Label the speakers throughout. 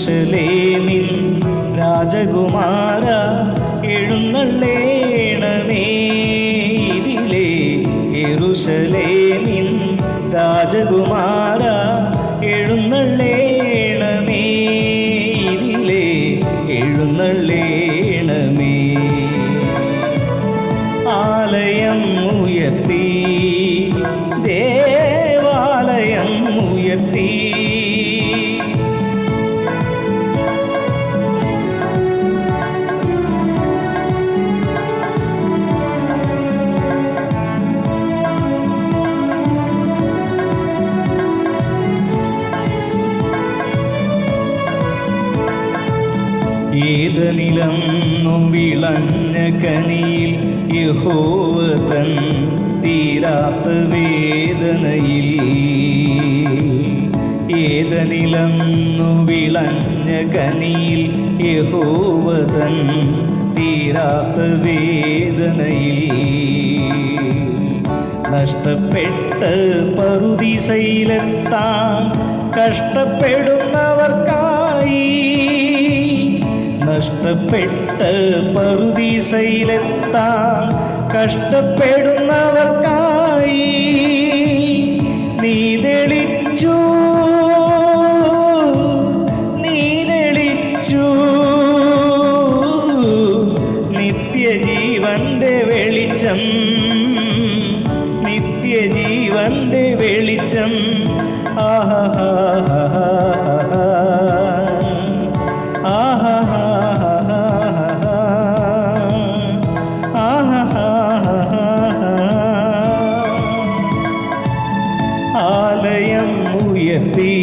Speaker 1: യെരൂശലേമിൻ രാജകുമാര എഴുന്നള്ളേണമേ ഇതിലേ യെരൂശലേമിൻ രാജകുമാര എഴുന്നള്ളേണമേ ഇതിലേ എഴുന്നള്ളേണമേ ആലയം ഉയർത്തി ദേവാലയം ഉയർത്തി ഏതനിലം വിളഞ്ഞ കനിയിൽ യഹോവ തൻ തീരാത്ത വേദനയിൽ ഏതനിലം വിളഞ്ഞ കനിയിൽ യഹോവ തൻ തീരാത്ത വേദനയിൽ നഷ്ടപ്പെട്ട പറുദീസയിലെത്താൻ കഷ്ടപ്പെടുന്നവർക്കായി നഷ്ടപ്പെട്ട പറുദീസയിലെത്താൻ കഷ്ടപ്പെടുന്നവർക്കായി നീ തെളിച്ചു നിത്യജീവന്റെ വെളിച്ചം നിത്യജീവന്റെ വെളിച്ചം ആഹാ ആലയം ഉയർത്തി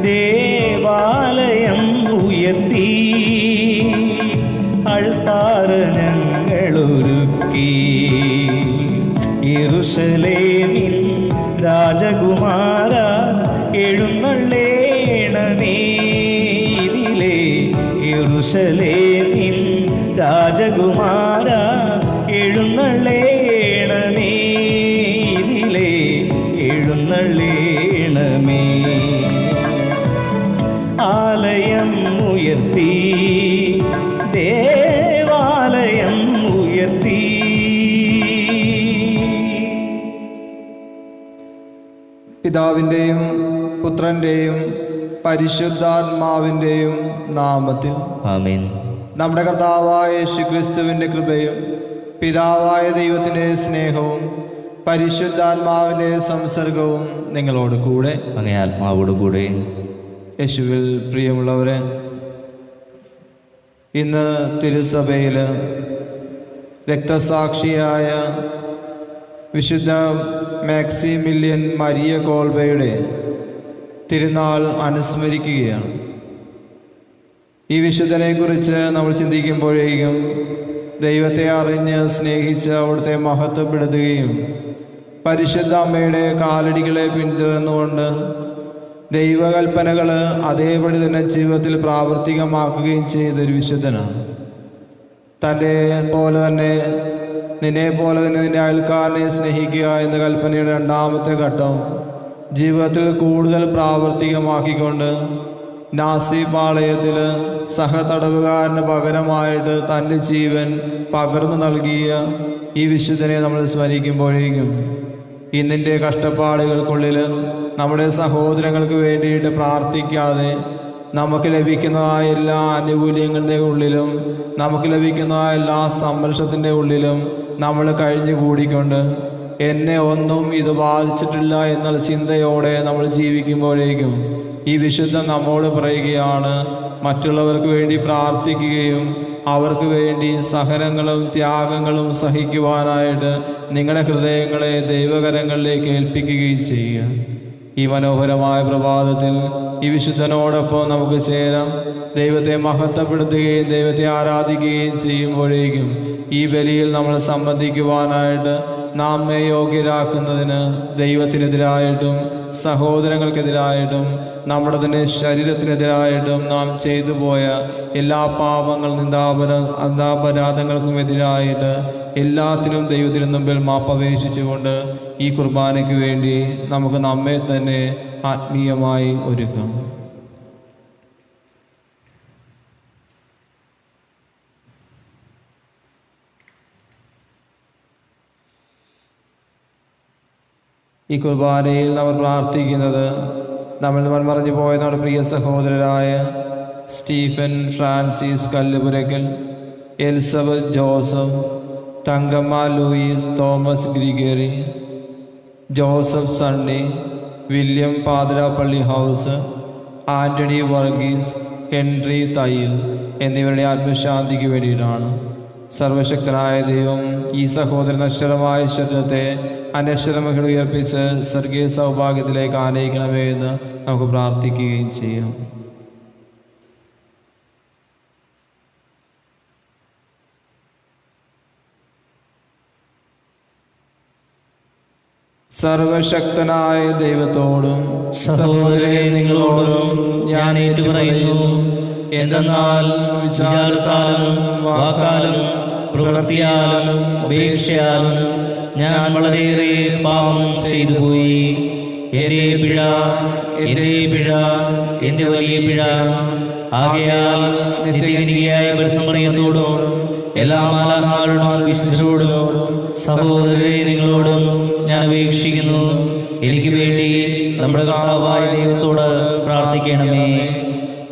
Speaker 1: ദേവാലയം ഉയർത്തി അൾത്താരനങ്ങളൊരുക്കി യെരൂശലേമിൻ രാജകുമാര എഴുന്നള്ളേണമേ ഇതിലേ യെരൂശലേമിൻ രാജകുമാര എഴുന്നള്ളേണമേ ഇതിലേ എഴുന്നള്ളേണമേ ആലയം ഉയർത്തി ദേവാലയം ഉയർത്തി.
Speaker 2: പിതാവിൻ്റെയും പുത്രൻ്റെയും പരിശുദ്ധാത്മാവിൻ്റെയും നാമത്തിൽ
Speaker 1: ആമേൻ.
Speaker 2: നമ്മുടെ കർത്താവായ യേശുക്രിസ്തുവിൻ്റെ കൃപയും പിതാവായ ദൈവത്തിൻ്റെ സ്നേഹവും പരിശുദ്ധാത്മാവിൻ്റെ സംസർഗവും നിങ്ങളോട് കൂടെ
Speaker 1: അങ്ങേ ആത്മാവോട് കൂടെ.
Speaker 2: യേശുവിൽ പ്രിയമുള്ളവരെ, ഇന്ന് തിരുസഭയിൽ രക്തസാക്ഷിയായ വിശുദ്ധ മാക്സിമില്യൻ മരിയ കോൾബയുടെ തിരുനാൾ അനുസ്മരിക്കുകയാണ്. ഈ വിശുദ്ധനെക്കുറിച്ച് നമ്മൾ ചിന്തിക്കുമ്പോഴേക്കും ദൈവത്തെ അറിഞ്ഞ് സ്നേഹിച്ച് അവിടുത്തെ മഹത്വപ്പെടുത്തുകയും പരിശുദ്ധ അമ്മയുടെ കാലടികളെ പിന്തുടർന്നുകൊണ്ട് ദൈവകൽപ്പനകൾ അതേപടി തന്നെ ജീവിതത്തിൽ പ്രാവർത്തികമാക്കുകയും ചെയ്തൊരു വിശുദ്ധനാണ്. തൻ്റെ പോലെ തന്നെ നിന്നെ പോലെ തന്നെ നിന്റെ അയൽക്കാരനെ സ്നേഹിക്കുക എന്ന കൽപ്പനയുടെ രണ്ടാമത്തെ ഘട്ടം ജീവിതത്തിൽ കൂടുതൽ പ്രാവർത്തികമാക്കിക്കൊണ്ട് നാസി പാളയത്തിൽ സഹതടവുകാരന് പകരമായിട്ട് തൻ്റെ ജീവൻ പകർന്നു നൽകിയ ഈ വിശുദ്ധനെ നമ്മൾ സ്മരിക്കുമ്പോഴേക്കും ഇന്നിൻ്റെ കഷ്ടപ്പാടുകൾക്കുള്ളിൽ നമ്മുടെ സഹോദരങ്ങൾക്ക് വേണ്ടിയിട്ട് പ്രാർത്ഥിക്കാതെ നമുക്ക് ലഭിക്കുന്നതായ എല്ലാ ആനുകൂല്യങ്ങളുടെ ഉള്ളിലും നമുക്ക് ലഭിക്കുന്നതായ എല്ലാ സംരക്ഷണത്തിൻ്റെ ഉള്ളിലും നമ്മൾ കഴിഞ്ഞുകൂടിക്കൊണ്ട് എന്നെ ഒന്നും ഇത് ബാധിച്ചിട്ടില്ല എന്നുള്ള ചിന്തയോടെ നമ്മൾ ജീവിക്കുമ്പോഴേക്കും ഈ വിശുദ്ധൻ നമ്മോട് പറയുകയാണ്, മറ്റുള്ളവർക്ക് വേണ്ടി പ്രാർത്ഥിക്കുകയും അവർക്ക് വേണ്ടി സഹനങ്ങളും ത്യാഗങ്ങളും സഹിക്കുവാനായിട്ട് നിങ്ങളുടെ ഹൃദയങ്ങളെ ദൈവകരങ്ങളിലേക്ക് ഏൽപ്പിക്കുകയും ചെയ്യുക. ഈ മനോഹരമായ പ്രഭാതത്തിൽ ഈ വിശുദ്ധനോടൊപ്പം നമുക്ക് ചേരാം. ദൈവത്തെ മഹത്വപ്പെടുത്തുകയും ദൈവത്തെ ആരാധിക്കുകയും ചെയ്യുമ്പോഴേക്കും ഈ ബലിയിൽ നമ്മൾ സംബന്ധിക്കുവാനായിട്ട് നമ്മെ യോഗ്യരാക്കുന്നതിന് ദൈവത്തിനെതിരായിട്ടും സഹോദരങ്ങൾക്കെതിരായിട്ടും നമ്മുടെ തന്നെ ശരീരത്തിനെതിരായിട്ടും നാം ചെയ്തു പോയ എല്ലാ പാപങ്ങൾ അപരാധങ്ങൾക്കും എതിരായിട്ട് എല്ലാത്തിനും ദൈവത്തിന് മുമ്പിൽ മാപ്പപേക്ഷിച്ചുകൊണ്ട് ഈ കുർബാനയ്ക്ക് വേണ്ടി നമുക്ക് നമ്മെ തന്നെ ആത്മീയമായി ഒരുക്കാം. ഈ കുർബാനയിൽ നമ്മൾ പ്രാർത്ഥിക്കുന്നത് നമ്മൾ മൺമറഞ്ഞു പോയ നമ്മുടെ പ്രിയ സഹോദരരായ Stephen Francis Kallupurackal, Elizabeth Joseph, Thankamma Louis, Thomas Gregory, Joseph Sunny, William Pathirappally house, Antony Varghese, Henry Thayyil എന്നിവരുടെ ആത്മശാന്തിക്ക് വേണ്ടിയിട്ടാണ്. സർവശക്തനായ ദൈവം ഈ സഹോദരൻ അക്ഷരമായ ശരീരത്തെ അനശ്വരമകൾ ഉയർപ്പിച്ച് സ്വർഗീയ സൗഭാഗ്യത്തിലേക്ക് ആനയിക്കണമേ എന്ന് നമുക്ക് പ്രാർത്ഥിക്കുകയും ചെയ്യാം. സർവശക്തനായ ദൈവത്തോടും
Speaker 1: സഹോദരരെ നിങ്ങളോടും ഞാൻ ഏറ്റുപറയുന്നു. എന്തെന്നാൽ വിചാരത്താലും വാക്കാലും പ്രവൃത്തിയാലും ഉപേക്ഷയാലും ഞാൻ വളരെയേറെ പാപം ചെയ്തു പോയി. എൻ്റെ പിഴ, എൻ്റെ വലിയ പിഴ. ആകയാൽ നിത്യകനികയായ പരിമറിയത്തോടും എല്ലാ മാലാഖമാരോടും വിശുദ്ധരോടും സഹോദരരെ നിങ്ങളോടും ഞാൻ അപേക്ഷിക്കുന്നു, എനിക്ക് വേണ്ടി നമ്മുടെ കർത്താവായ ദൈവത്തോട് പ്രാർത്ഥിക്കണമേ.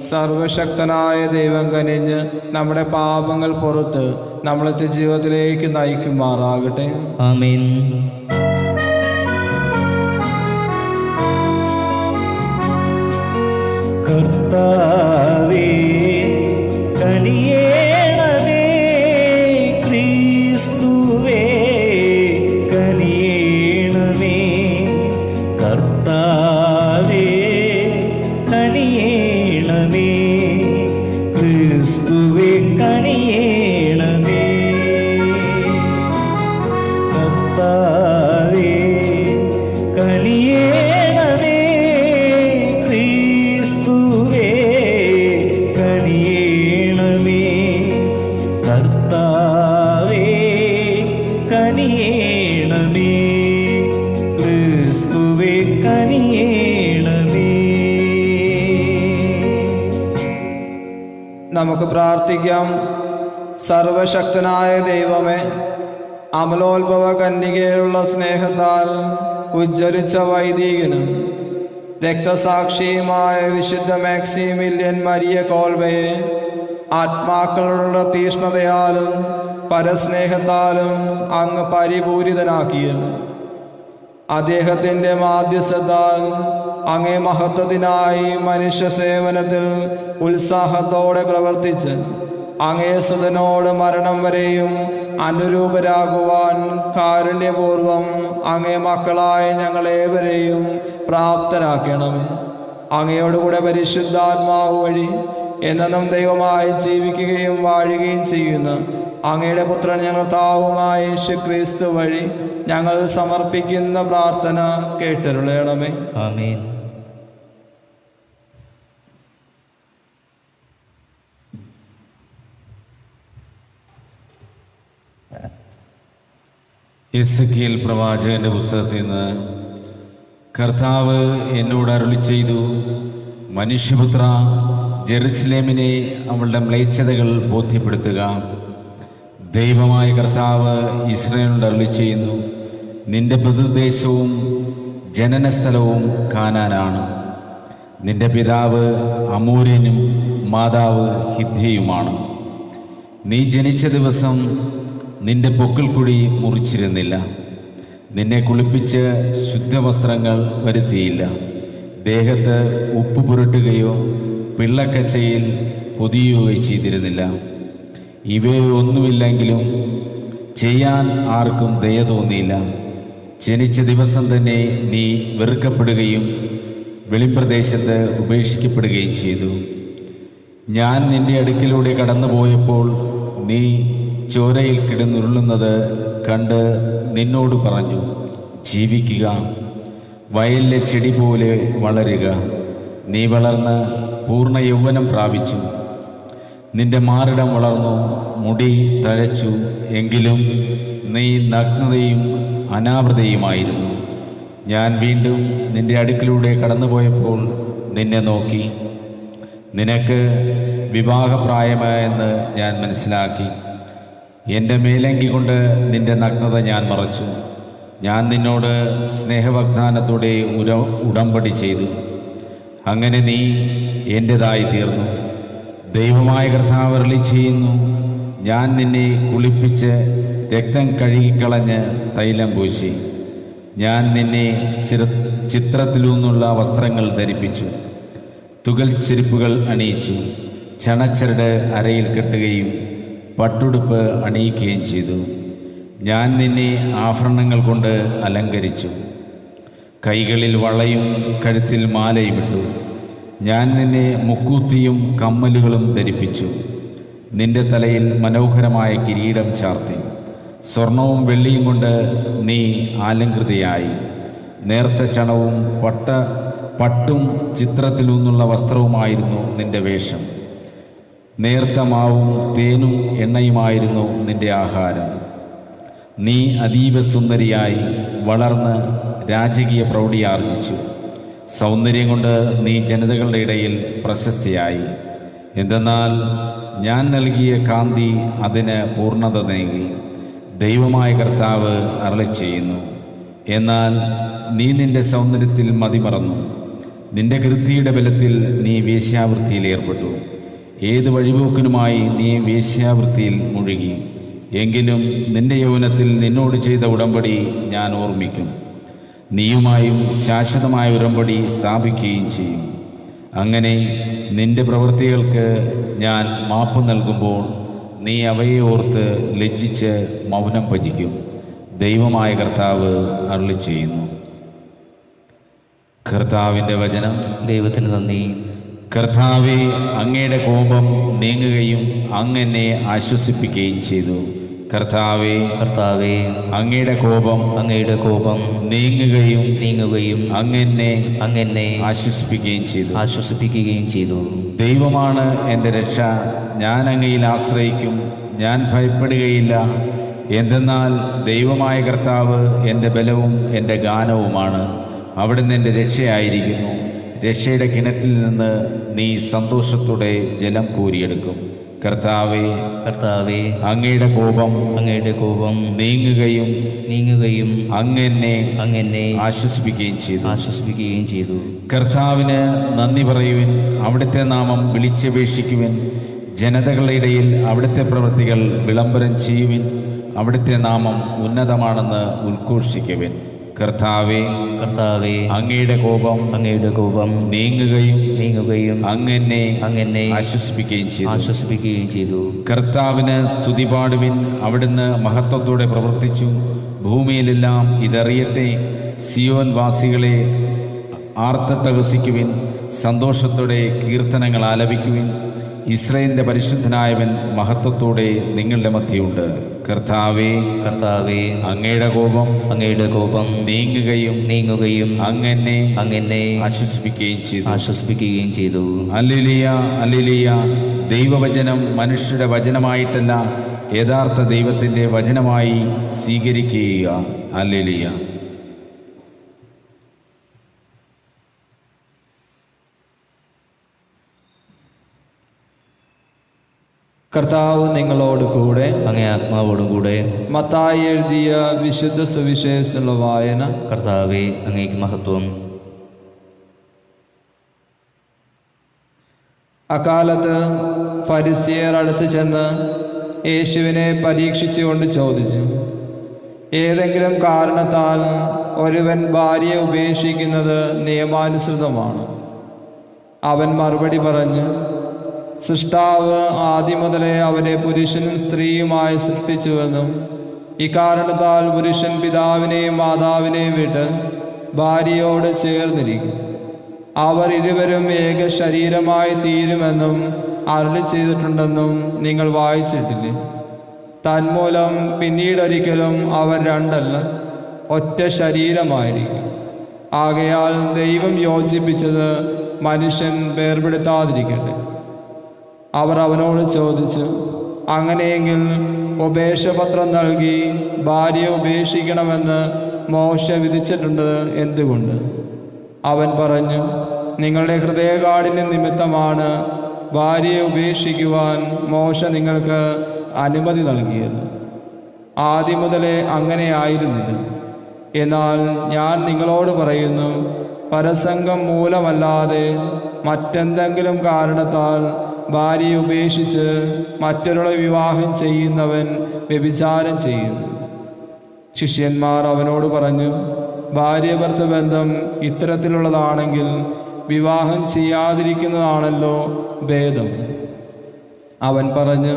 Speaker 2: സർവശക്തനായ ദൈവം കനിഞ്ഞ് നമ്മുടെ പാപങ്ങൾ പുറത്ത് നമ്മളത്തെ ജീവിതത്തിലേക്ക് നയിക്കുമാറാകട്ടെ.
Speaker 1: ആമേൻ. കർത്താവേ കനിയേണമേ, ക്രിസ്തുവേ കനിയേണമേ. കർത്താവേ കനിയേണമേ, ക്രിസ്തുവേ കനിയേണമേ. കർത്താവേ കനിയേണമേ, ക്രിസ്തുവേ കനിയേണമേ. കർത്താവേ കനിയേണമേ, ക്രിസ്തുവേ കനിയേണമേ.
Speaker 2: നമുക്ക് പ്രാർത്ഥിക്കാം. സർവശക്തനായ ദൈവമേ, അമലോത്ഭവ കന്യകയിലുള്ള സ്നേഹത്താൽ ഉജ്ജ്വലിച്ച വൈദികനും രക്തസാക്ഷിയുമായ വിശുദ്ധ മാക്സിമില്യൻ മരിയ കോൾബയെ ആത്മാക്കളുള്ള തീഷ്ണതയാലും പരസ്നേഹത്താലും അങ്ങ് പരിപൂരിതനാക്കിയത് അദ്ദേഹത്തിൻ്റെ മാധ്യസ്ഥത്താൽ അങ്ങേ മഹത്വത്തിനായി മനുഷ്യ സേവനത്തിൽ ഉത്സാഹത്തോടെ പ്രവർത്തിച്ച് അങ്ങേ സുതനോട് മരണം വരെയും അനുരൂപരാകുവാൻ കാരുണ്യപൂർവം അങ്ങേ മക്കളായ ഞങ്ങളേവരെയും പ്രാപ്തരാക്കണമേ. അങ്ങയോടുകൂടെ പരിശുദ്ധാത്മാവ് വഴി എന്നും ദൈവമായി ജീവിക്കുകയും വാഴുകയും ചെയ്യുന്ന അങ്ങയുടെ പുത്രൻ ഞങ്ങൾ താവുമായ യേശു ക്രിസ്തു വഴി ഞങ്ങൾ സമർപ്പിക്കുന്ന പ്രാർത്ഥന കേട്ടരുളയണമേ.
Speaker 1: ആമേൻ.
Speaker 3: എസെക്കിയേൽ പ്രവാചകന്റെ പുസ്തകത്തിൽ നിന്ന് കർത്താവ് എന്നോട് അരുളി ചെയ്തു, മനുഷ്യപുത്ര, ജെറുസലേമിനെ അവളുടെ മ്ലേച്ഛതകൾ ബോധ്യപ്പെടുത്തുക. ദൈവമായ കർത്താവ് ഇസ്രായേലിനോട് അരുളി ചെയ്യുന്നു, നിന്റെ പിതൃദേശവും ജനനസ്ഥലവും കാനാനാണ്. നിന്റെ പിതാവ് അമോര്യനും മാതാവ് ഹിത്യയുമാണ്. നീ ജനിച്ച ദിവസം നിന്റെ പൊക്കിൾക്കുഴി മുറിച്ചിരുന്നില്ല. നിന്നെ കുളിപ്പിച്ച് ശുദ്ധവസ്ത്രങ്ങൾ വരുത്തിയില്ല. ദേഹത്ത് ഉപ്പ് പുരട്ടുകയോ പിള്ളക്കച്ചയിൽ പൊതിയുകയോ ചെയ്തിരുന്നില്ല. ഇവയൊന്നുമില്ലെങ്കിലും ചെയ്യാൻ ആർക്കും ദയ തോന്നിയില്ല. ജനിച്ച ദിവസം തന്നെ നീ വെറുക്കപ്പെടുകയും വെളിമ്പ്രദേശത്ത് ഉപേക്ഷിക്കപ്പെടുകയും ചെയ്തു. ഞാൻ നിന്റെ അടുക്കിലൂടെ കടന്നുപോയപ്പോൾ നീ ചോരയിൽ കിടന്നുരുളുന്നത് കണ്ട് നിന്നോട് പറഞ്ഞു, ജീവിക്കുക, വയലിലെ ചെടി പോലെ വളരുക. നീ വളർന്ന് പൂർണ്ണ യൗവനം പ്രാപിച്ചു. നിന്റെ മാറിടം വളർന്നു, മുടി തഴച്ചു. എങ്കിലും നീ നഗ്നതയും അനാവൃതയുമായിരുന്നു. ഞാൻ വീണ്ടും നിന്റെ അടുക്കിലൂടെ കടന്നുപോയപ്പോൾ നിന്നെ നോക്കി. നിനക്ക് വിവാഹപ്രായമായെന്ന് ഞാൻ മനസ്സിലാക്കി. എൻ്റെ മേലങ്കി കൊണ്ട് നിന്റെ നഗ്നത ഞാൻ മറച്ചു. ഞാൻ നിന്നോട് സ്നേഹവാഗ്ദാനത്തോടെ ഉടമ്പടി ചെയ്തു. അങ്ങനെ നീ എൻ്റെതായി തീർന്നു. ദൈവമായ കർത്താവ് അരുളി ചെയ്യുന്നു, ഞാൻ നിന്നെ കുളിപ്പിച്ച് രക്തം കഴുകിക്കളഞ്ഞ് തൈലം പൂശി. ഞാൻ നിന്നെ ചിത്രത്തിലൂന്നുള്ള വസ്ത്രങ്ങൾ ധരിപ്പിച്ചു, തുകൽ ചെരുപ്പുകൾ അണിയിച്ചു, ചണച്ചരട് അരയിൽ കെട്ടുകയും പട്ടുടുപ്പ് അണിയിക്കുകയും ചെയ്തു. ഞാൻ നിന്നെ ആഭരണങ്ങൾ കൊണ്ട് അലങ്കരിച്ചു, കൈകളിൽ വളയും കഴുത്തിൽ മാലയും ഇട്ടു. ഞാൻ നിന്നെ മുക്കൂത്തിയും കമ്മലുകളും ധരിപ്പിച്ചു, നിന്റെ തലയിൽ മനോഹരമായ കിരീടം ചാർത്തി. സ്വർണവും വെള്ളിയും കൊണ്ട് നീ ആലങ്കൃതയായി. നേർത്ത ചണവും പട്ടും ചിത്രത്തിലൂന്നുള്ള വസ്ത്രവുമായിരുന്നു നിന്റെ വേഷം. നേർത്ത മാവും തേനും എണ്ണയുമായിരുന്നു നിന്റെ ആഹാരം. നീ അതീവ സുന്ദരിയായി വളർന്ന് രാജകീയ പ്രൗഢിയാർജിച്ചു. സൗന്ദര്യം കൊണ്ട് നീ ജനതകളുടെ ഇടയിൽ പ്രശസ്തിയായി. എന്തെന്നാൽ ഞാൻ നൽകിയ കാന്തി അതിന് പൂർണ്ണത നൽകി. ദൈവമായ കർത്താവ് അരുളി ചെയ്യുന്നു. എന്നാൽ നീ നിന്റെ സൗന്ദര്യത്തിൽ മതിമറന്നു. നിന്റെ കീർത്തിയുടെ ബലത്തിൽ നീ വേശ്യാവൃത്തിയിൽ ഏർപ്പെട്ടു. ഏത് വഴിപോക്കിനുമായി നീ വേശ്യാവൃത്തിയിൽ മുഴുകി. എങ്കിലും നിന്റെ യൗവനത്തിൽ നിന്നോട് ചെയ്ത ഉടമ്പടി ഞാൻ ഓർമ്മിക്കും. നീയുമായും ശാശ്വതമായ ഉടമ്പടി സ്ഥാപിക്കുകയും ചെയ്യും. അങ്ങനെ നിന്റെ പ്രവൃത്തികൾക്ക് ഞാൻ മാപ്പ് നൽകുമ്പോൾ നീ അവയെ ഓർത്ത് ലജ്ജിച്ച് മൗനം ഭജിക്കും. ദൈവമായ കർത്താവ് അരുളി ചെയ്യുന്നു. കർത്താവിൻ്റെ വചനം.
Speaker 1: ദൈവത്തിന് നന്ദി.
Speaker 3: കർത്താവെ, അങ്ങയുടെ കോപം നീങ്ങുകയും അങ്ങ് എന്നെ ആശ്വസിപ്പിക്കുകയും ചെയ്തു. കർത്താവെ, അങ്ങയുടെ കോപം നീങ്ങുകയും അങ്ങ് എന്നെ ആശ്വസിപ്പിക്കുകയും ചെയ്തു. ദൈവമാണ് എൻ്റെ രക്ഷ. ഞാൻ അങ്ങയിൽ ആശ്രയിക്കും. ഞാൻ ഭയപ്പെടുകയില്ല. എന്തെന്നാൽ ദൈവമായ കർത്താവ് എൻ്റെ ബലവും എൻ്റെ ഗാനവുമാണ്. അവിടുന്ന് എൻ്റെ രക്ഷയായിരിക്കുന്നു. രക്ഷയുടെ കിണറ്റിൽ നിന്ന് നീ സന്തോഷത്തോടെ ജലം കോരിയെടുക്കും. കർത്താവേ, അങ്ങയുടെ കോപം നീങ്ങുകയും അങ്ങ് എന്നെ ആശ്വസിപ്പിക്കുകയും ചെയ്തു. കർത്താവിന് നന്ദി പറയുവിൻ. അവിടുത്തെ നാമം വിളിച്ചപേക്ഷിക്കുവിൻ. ജനതകളുടെ ഇടയിൽ അവിടുത്തെ പ്രവൃത്തികൾ വിളംബരം ചെയ്യുവിൻ. അവിടുത്തെ നാമം ഉന്നതമാണെന്ന് ഉദ്ഘോഷിക്കുവിൻ. കർത്താവേ, അങ്ങയുടെ കോപം നീങ്ങുകയും അങ്ങ് എന്നെ ആശ്വസിപ്പിക്കുകയും ചെയ്തു. കർത്താവിന് സ്തുതി പാടുവിൻ. അവിടുന്ന് മഹത്വത്തോടെ പ്രവർത്തിച്ചു. ഭൂമിയിലെല്ലാം ഇതറിയട്ടെ. സിയോൻ വാസികളെ ആർത്തട്ടഹസിക്കുവിൻ. സന്തോഷത്തോടെ കീർത്തനങ്ങൾ ആലപിക്കുവിൻ. ഇസ്രായേലിന്റെ പരിശുദ്ധനായവൻ മഹത്വത്തോടെ നിങ്ങളുടെ മധ്യയുണ്ട്. കർത്താവേ, അങ്ങയുടെ കോപം നീങ്ങുകയും അങ്ങ് എന്നെ ആശ്വസിപ്പിക്കുകയും ചെയ്തു. Hallelujah, hallelujah. ദൈവവചനം മനുഷ്യരുടെ വചനമായിട്ടല്ല, യഥാർത്ഥ ദൈവത്തിന്റെ വചനമായി സ്വീകരിക്കുക. ഹല്ലേലൂയ.
Speaker 2: കർത്താവ് നിങ്ങളോട് കൂടെ,
Speaker 1: അങ്ങേ ആത്മാവോടും കൂടെ.
Speaker 2: മത്തായി എഴുതിയ വിശുദ്ധ സുവിശേഷത്തിലുള്ള വായന.
Speaker 1: കർത്താവേ, അങ്ങേക്ക് മഹത്വം.
Speaker 2: അക്കാലത്ത് ഫരിസേയർ അടുത്ത് ചെന്ന് യേശുവിനെ പരീക്ഷിച്ചുകൊണ്ട് ചോദിച്ചു, ഏതെങ്കിലും കാരണത്താൽ ഒരുവൻ ഭാര്യയെ ഉപേക്ഷിക്കുന്നത് നിയമാനുസൃതമാണ്? അവൻ മറുപടി പറഞ്ഞു, സൃഷ്ടാവ് ആദ്യം മുതലേ അവരെ പുരുഷനും സ്ത്രീയുമായി സൃഷ്ടിച്ചുവെന്നും ഇക്കാരണത്താൽ പുരുഷൻ പിതാവിനെയും മാതാവിനെയും വിട്ട് ഭാര്യയോട് ചേർന്നിരിക്കും, അവർ ഇരുവരും ഏക ശരീരമായി തീരുമെന്നും അരുളി ചെയ്തിട്ടുണ്ടെന്നും നിങ്ങൾ വായിച്ചിട്ടില്ലേ? തന്മൂലം പിന്നീടൊരിക്കലും അവർ രണ്ടല്ല, ഒറ്റ ശരീരമായിരിക്കും. ആകയാൽ ദൈവം യോജിപ്പിച്ചത് മനുഷ്യൻ വേർപെടുത്താതിരിക്കട്ടെ. അവർ അവനോട് ചോദിച്ചു, അങ്ങനെയെങ്കിൽ ഉപേക്ഷപത്രം നൽകി ഭാര്യയെ ഉപേക്ഷിക്കണമെന്ന് മോശ വിധിച്ചിട്ടുണ്ട് എന്തുകൊണ്ട്? അവൻ പറഞ്ഞു, നിങ്ങളുടെ ഹൃദയകാഠിന്യം നിമിത്തമാണ് ഭാര്യയെ ഉപേക്ഷിക്കുവാൻ മോശ നിങ്ങൾക്ക് അനുമതി നൽകിയത്. ആദ്യം മുതലേ അങ്ങനെ ആയിരുന്നില്ല. എന്നാൽ ഞാൻ നിങ്ങളോട് പറയുന്നു, പരസംഗം മൂലമല്ലാതെ മറ്റെന്തെങ്കിലും കാരണത്താൽ ഭാര്യയെ ഉപേക്ഷിച്ച് മറ്റൊരാളെ വിവാഹം ചെയ്യുന്നവൻ വ്യഭിചാരം ചെയ്യുന്നു. ശിഷ്യന്മാർ അവനോട് പറഞ്ഞു, ഭാര്യാഭർത്തൃ ബന്ധം ഇത്തരത്തിലുള്ളതാണെങ്കിൽ വിവാഹം ചെയ്യാതിരിക്കുന്നതാണല്ലോ ഭേദം. അവൻ പറഞ്ഞു,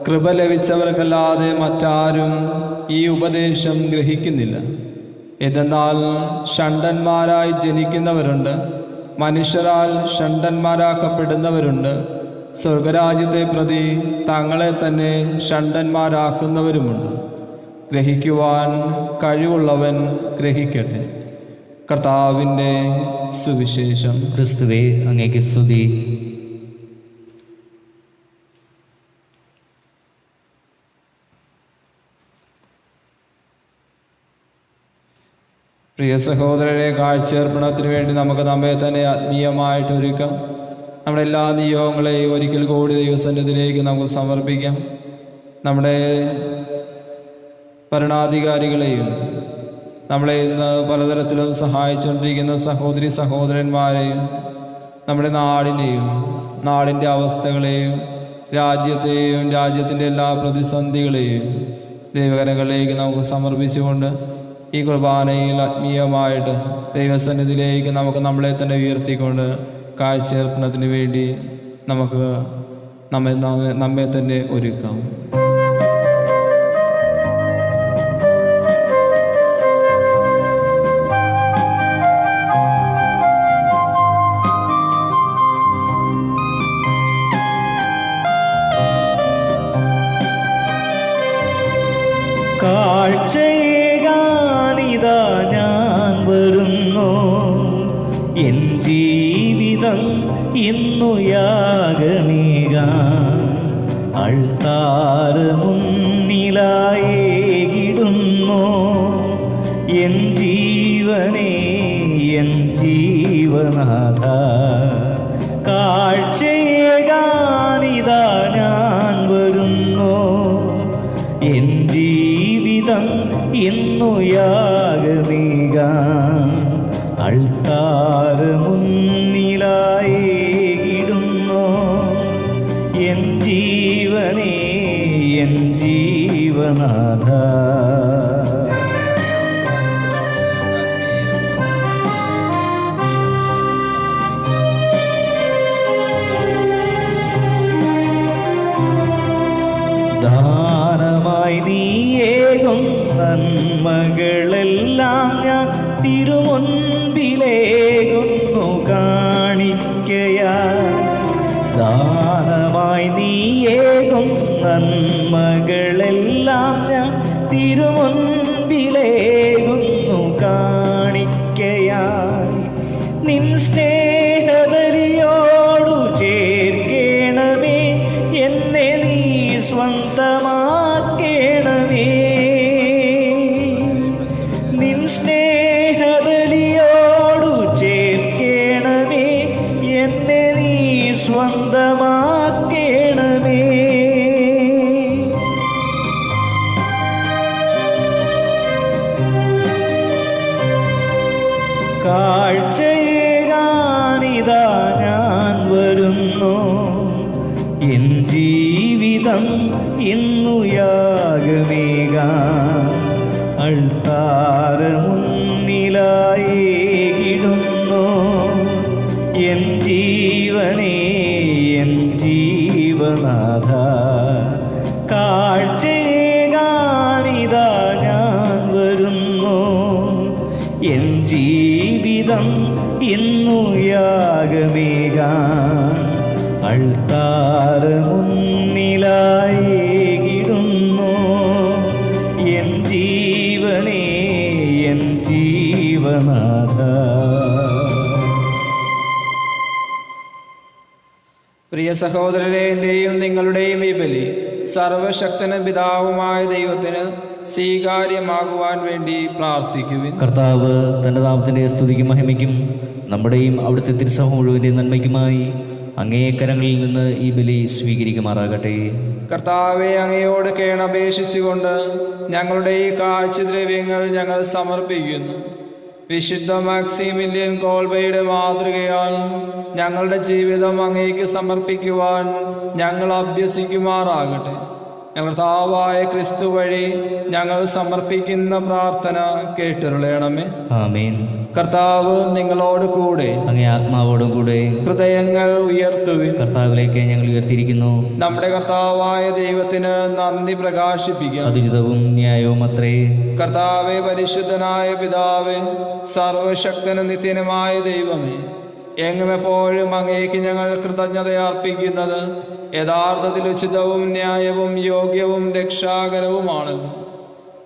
Speaker 2: കൃപ ലഭിച്ചവർക്കല്ലാതെ മറ്റാരും ഈ ഉപദേശം ഗ്രഹിക്കുന്നില്ല. എന്നാൽ ഷണ്ഡന്മാരായി ജനിക്കുന്നവരുണ്ട്, മനുഷ്യരാൽ ഷണ്ഡന്മാരാക്കപ്പെടുന്നവരുണ്ട്, സ്വർഗരാജ്യത്തെ പ്രതി തങ്ങളെ തന്നെ ഷണ്ഡന്മാരാക്കുന്നവരുമുണ്ട്. ഗ്രഹിക്കുവാൻ കഴിവുള്ളവൻ ഗ്രഹിക്കട്ടെ. കർത്താവിൻ്റെ സുവിശേഷം.
Speaker 1: ക്രിസ്തുവേ, അങ്ങേക്ക് സ്തുതി.
Speaker 2: പ്രിയ സഹോദരരെ, കാഴ്ചയർപ്പണത്തിന് വേണ്ടി നമുക്ക് നമ്മെ തന്നെ ആത്മീയമായിട്ട് ഒരുക്കാം. നമ്മുടെ എല്ലാ നിയോഗങ്ങളെയും ഒരിക്കൽ കൂടി ദൈവസന്നിധിയിലേക്ക് നമുക്ക് സമർപ്പിക്കാം. നമ്മുടെ ഭരണാധികാരികളെയും നമ്മളെ ഇന്ന് പലതരത്തിലും സഹായിച്ചുകൊണ്ടിരിക്കുന്ന സഹോദരി സഹോദരന്മാരെയും നമ്മുടെ നാടിനെയും നാടിൻ്റെ അവസ്ഥകളെയും രാജ്യത്തെയും രാജ്യത്തിൻ്റെ എല്ലാ പ്രതിസന്ധികളെയും ദൈവകരങ്ങളിലേക്ക് നമുക്ക് സമർപ്പിച്ചുകൊണ്ട് ഈ കുർബാനയിൽ ആത്മീയമായിട്ട് ദൈവസന്നിധിയിലേക്ക് നമുക്ക് നമ്മളെ തന്നെ ഉയർത്തിക്കൊണ്ട് കാഴ്ചയർപ്പണത്തിന് വേണ്ടി നമുക്ക് നമ്മെ തന്നെ ഒരുക്കാം.
Speaker 4: കാഴ്ചയേകാനിതാ ഞാൻ വരുന്നു, എൻ ജീവിതം ഇന്നു യാഗമേകാൻ അൾത്താര മുന്നിലായിടുന്നു. എൻ ജീവനേ, എൻ ജീവനാഥ, കാഴ്ചയേകാനിതാ ഞാൻ വരുന്നു, എൻ ജീവിതം ഇന്നു യാഗമേകാൻ അൾത്താര മുന്നിലായിടുന്നു. എൻ ജീവനേ, എൻ ജീവനാഥ. ദാനമായി നീയേകും നന്മകളെല്ലാം ഞാൻ തിരുമുൻപിലേകുന്നു കാണിക്കയായി. ദാനമായി നീയേകും നന്മകളെല്ലാം ഞാൻ തിരുമുൻപിലേകുന്നു കാണിക്കയായി. നിൻ സ്നേഹബലിയോടു ചേർക്കേണമേ, എന്നെ നീ സ്വന്തമാക്കേണമേ. നിൻ സ്നേഹബലിയോടു ചേർക്കേണമേ, എന്നെ നീ സ്വന്തമാക്കേണമേ. കാഴ്ചയേകാനിതാ ഞാൻ വരുന്നു, എൻ ജീവിതം ഇന്നു യാഗമേകാൻ അൾത്താര മുന്നിലായിടുന്നു. എൻ ജീവനേ, എൻ ജീവനാഥ, കാഴ്ചയേകാനിതാ ഞാൻ വരുന്നു, എൻ ജീവിതം ഇന്നു യാഗമേകാൻ അൾത്താര മുന്നിലായിടുന്നു. എൻ ജീവനേ, എൻ ജീവനാഥ.
Speaker 2: പ്രിയ സഹോദരരെ, എൻ്റെയും നിങ്ങളുടെയും ഈ ബലി സർവശക്തനും പിതാവുമായ ദൈവത്തിന് സ്വീകാര്യമാകുവാൻ വേണ്ടി പ്രാർത്ഥിക്കുവിൻ.
Speaker 1: കർത്താവ് തൻ്റെ നാമത്തിൻ്റെ സ്തുതിക്കും മഹിമയ്ക്കും നമ്മുടെയും അവിടുത്തെ തിരുസഭ മുഴുവൻ്റെ നന്മയ്ക്കുമായി അങ്ങേ കരങ്ങളിൽ നിന്ന് ഈ ബലി സ്വീകരിക്കുമാറാകട്ടെ.
Speaker 2: കർത്താവെ, അങ്ങയോട് കേണപേക്ഷിച്ചുകൊണ്ട് ഞങ്ങളുടെ ഈ കാഴ്ചദ്രവ്യങ്ങൾ ഞങ്ങൾ സമർപ്പിക്കുന്നു. വിശുദ്ധ മാക്സിമിലിയൻ കോൾബയുടെ മാതൃകയാൽ ഞങ്ങളുടെ ജീവിതം അങ്ങേക്ക് സമർപ്പിക്കുവാൻ ഞങ്ങൾ അഭ്യസിക്കുമാറാകട്ടെ. ഞങ്ങളുടെ കർത്താവായ ക്രിസ്തു വഴി ഞങ്ങൾ സമർപ്പിക്കുന്ന പ്രാർത്ഥന കേട്ടരുളയണമേ.
Speaker 1: ആമേൻ.
Speaker 2: കർത്താവ് നിങ്ങളോട് കൂടെ,
Speaker 1: അങ്ങേ ആത്മാവോടും കൂടെ.
Speaker 2: ഹൃദയങ്ങൾ ഉയർത്തുവിൻ.
Speaker 1: കർത്താവിലേക്ക് ഞങ്ങൾ ഉയർത്തിയിരിക്കുന്നു.
Speaker 2: നമ്മുടെ കർത്താവായ ദൈവത്തിന് നന്ദി പ്രകാശിപ്പിക്കാം.
Speaker 1: അതുചിതവും ന്യായവും അത്രേ.
Speaker 2: കർത്താവേ, പരിശുദ്ധനായ പിതാവേ, സർവശക്തനും നിത്യനുമായ ദൈവമേ, എങ്ങും എപ്പോഴും അങ്ങേക്ക് ഞങ്ങൾ കൃതജ്ഞത അർപ്പിക്കുന്നത് യഥാർത്ഥത്തിൽ ഉചിതവും ന്യായവും യോഗ്യവും രക്ഷാകരവുമാണല്ലോ.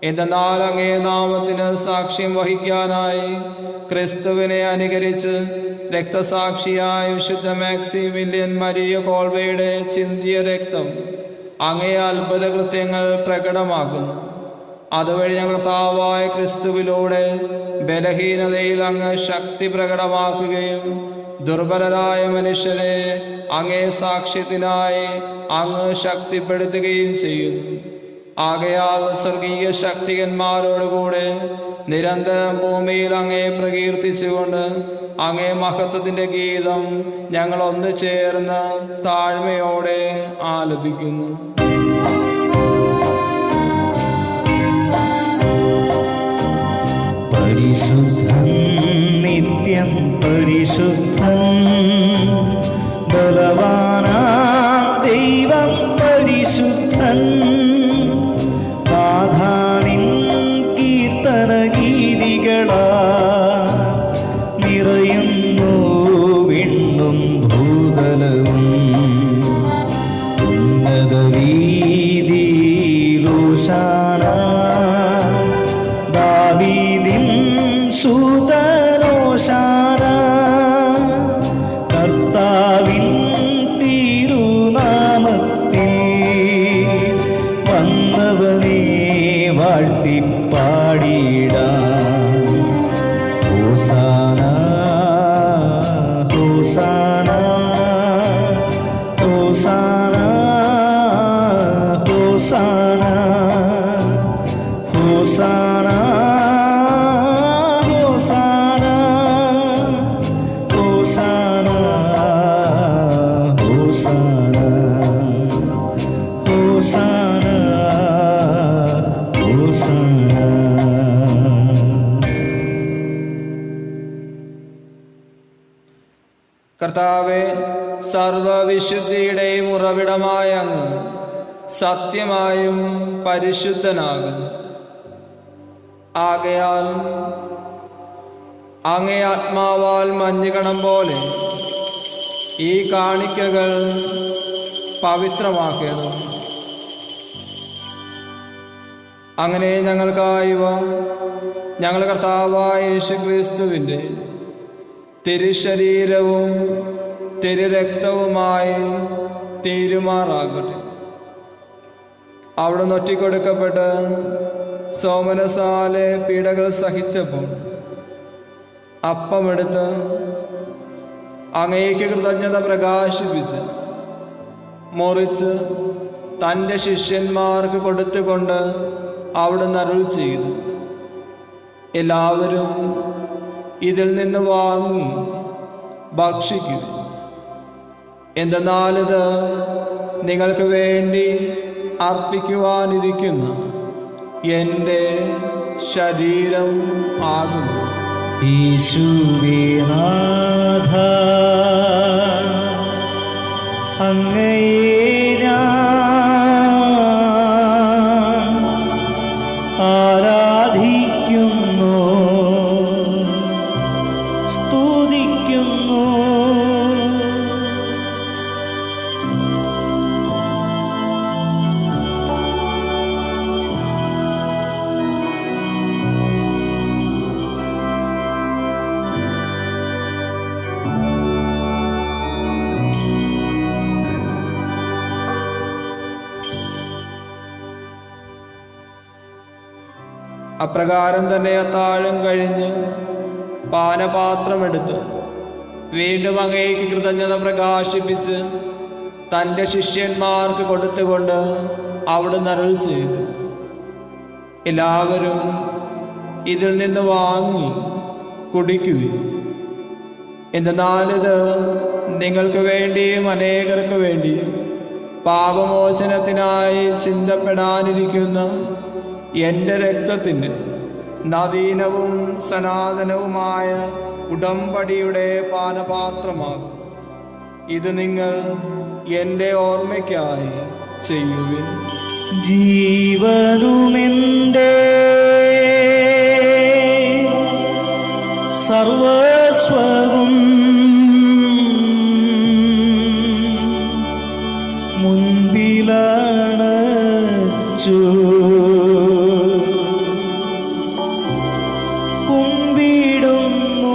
Speaker 2: എന്തെന്നാൽ അങ്ങേ നാമത്തിന് സാക്ഷ്യം വഹിക്കാനായി ക്രിസ്തുവിനെ അനുകരിച്ച് രക്തസാക്ഷിയായ വിശുദ്ധ മാക്സിമിലിയൻ മരിയ കോൾബയുടെ ചിന്തിയ രക്തം അങ്ങേ അത്ഭുത കൃത്യങ്ങൾ പ്രകടമാക്കുന്നു. അതുവഴി ഞങ്ങൾ കർത്താവായ ക്രിസ്തുവിലൂടെ ബലഹീനതയിൽ അങ്ങ് ശക്തി പ്രകടമാക്കുകയും ദുർബലരായ മനുഷ്യരെ അങ്ങേ സാക്ഷ്യത്തിനായി അങ്ങ് ശക്തിപ്പെടുത്തുകയും ചെയ്യുന്നു. ആകയാൽ സ്വർഗീയ ശക്തികന്മാരോടുകൂടെ നിരന്തരം ഭൂമിയിൽ അങ്ങേ പ്രകീർത്തിച്ചുകൊണ്ട് അങ്ങേ മഹത്വത്തിൻ്റെ ഗീതം ഞങ്ങൾ ഒന്ന് ചേർന്ന് താഴ്മയോടെ ആലപിക്കുന്നു.
Speaker 4: പരിശുദ്ധൻ, നിത്യം പരിശുദ്ധൻ, ബലവാനാം ദൈവം പരിശുദ്ധൻ. നാഥാനിൻ കീർത്തന ഗീതികളാ നിറയുന്നു വിണ്ണും ഭൂതലവും. ഉന്നത വീതിയിലോശാന, ദാവീദിൻ സുതനോശാന. കർത്താവിൻ തിരുനാമത്തിൽ വന്നവനെ വാഴ്ത്തിപ്പാടിടാം. ഹോസാന, ഹോസാന, ഹോസാന, ഹോസാന, ഹോസാന, ഹോസാന, ഹോസാന, ഹോസാന, ഹോസാന, ഹോസാന.
Speaker 2: കർത്താവെ, സർവവിശുദ്ധിയുടെയും ഉറവിടമായ അങ്ങ് സത്യമായും പരിശുദ്ധനാകുന്നു. ആകയാൽ അങ്ങേ ആത്മാവാൽ മഞ്ഞുകണം പോലെ ഈ കാണിക്കകൾ പവിത്രമാക്കണം. അങ്ങനെ ഞങ്ങൾക്കായവ ഞങ്ങളുടെ കർത്താവായ യേശുക്രിസ്തുവിൻ്റെ തിരുശരീരവും തിരുരക്തവുമായി തീരുമാറാകട്ടെ. അവിടുന്ന് ഒറ്റിക്കൊടുക്കപ്പെട്ട് സോമനസാലെ പീഡകൾ സഹിച്ചപ്പോൾ അപ്പമെടുത്ത് അങ്ങേക്ക് കൃതജ്ഞത പ്രകാശിപ്പിച്ച് മുറിച്ച് തൻ്റെ ശിഷ്യന്മാർക്ക് കൊടുത്തുകൊണ്ട് അവിടുന്ന് അരുൾ ചെയ്തു, എല്ലാവരും ഇതിൽ നിന്ന് വാങ്ങി ഭക്ഷിക്കും. എന്തെന്നാലിത് നിങ്ങൾക്ക് വേണ്ടി അർപ്പിക്കുവാനിരിക്കുന്ന എൻ്റെ ശരീരം ആകുന്നു.
Speaker 4: യേശുവേ നാഥ, അങ്ങയെ ഞാൻ ആരാധിക്കുന്നു, സ്തുതിക്കുന്നു.
Speaker 2: അപ്രകാരം തന്നെ അത്താഴം കഴിഞ്ഞ് പാനപാത്രമെടുത്ത് വീണ്ടും അങ്ങേക്ക് കൃതജ്ഞത പ്രകാശിപ്പിച്ച് തൻ്റെ ശിഷ്യന്മാർക്ക് കൊടുത്തുകൊണ്ട് അവിടുന്ന് അരുൾ ചെയ്തു, എല്ലാവരും ഇതിൽ നിന്ന് വാങ്ങി കുടിക്കുവിൻ. എന്തെന്നാൽ ഇത് നിങ്ങൾക്ക് വേണ്ടിയും അനേകർക്ക് വേണ്ടിയും പാപമോചനത്തിനായി ചിന്തപ്പെടാനിരിക്കുന്ന എൻ്റെ രക്തത്തിൻ്റെ നവീനവും സനാതനവുമായ ഉടമ്പടിയുടെ പാനപാത്രമാകും. ഇത് നിങ്ങൾ എൻ്റെ ഓർമ്മയ്ക്കായി ചെയ്യുവിൻ.
Speaker 4: ജീവനുമെൻ്റെ സർവസ്വവും മുൻപിലണച്ചു കുമ്പിടുന്നു.